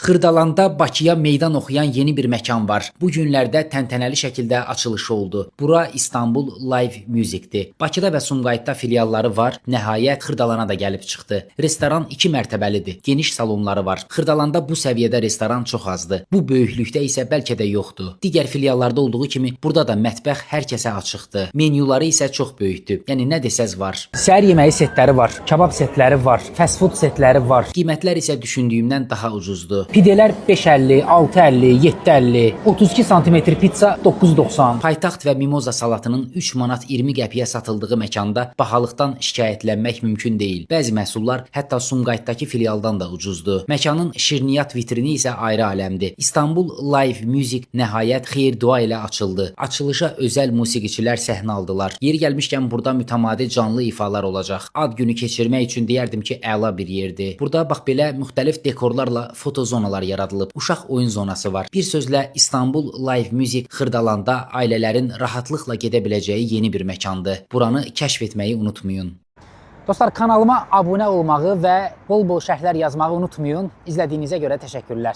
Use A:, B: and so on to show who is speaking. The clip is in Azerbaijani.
A: Xırdalanda Bakıya meydan oxuyan yeni bir məkan var. Bu günlərdə təntənəli şəkildə açılışı oldu. Bura İstanbul Live Music'dir. Bakıda və Sumqayıtda filialları var. Nəhayət Xırdalana da gəlib çıxdı. Restoran 2 mərtəbəlidir. Geniş salonları var. Xırdalanda bu səviyyədə restoran çox azdır. Bu böyüklükdə isə bəlkə də yoxdur. Digər filiallarda olduğu kimi burada da mətbəx hər kəsə açıqdır. Menyuları isə çox böyükdür. Yəni nə desəz var. Səhər yeməyi setləri var, kabab setləri var, fast food setləri var. Qiymətlər isə düşündüyümdən daha ucuzdur. Pidələr 5.50, 6.50, 7.50, 32 sm pizza 9.90. Paytaxt və mimoza salatının 3 manat 20 qəpiyə satıldığı məkanda bahalıqdan şikayətlənmək mümkün deyil. Bəzi məhsullar hətta Sumqayıtdakı filialdan da ucuzdur. Məkanın şirniyyat vitrini isə ayrı aləmdir. İstanbul Live Music nəhayət xeyir-dua ilə açıldı. Açılışa özəl musiqiçilər səhnə aldılar. Yeri gəlmişkən burada mütəmadi canlı ifalar olacaq. Ad günü keçirmək üçün deyərdim ki, əla bir yerdir. Burada bax belə müxtəlif dekorlarla foto zonalar yaradılıb. Uşaq oyun zonası var. Bir sözlə İstanbul Live Music Xırdalanda ailələrin rahatlıqla gedə biləcəyi yeni bir məkandır. Buranı kəşf etməyi unutmayın. Dostlar, kanalıma abunə olmağı və bol-bol şərhlər yazmağı unutmayın. İzlədiyinizə görə təşəkkürlər.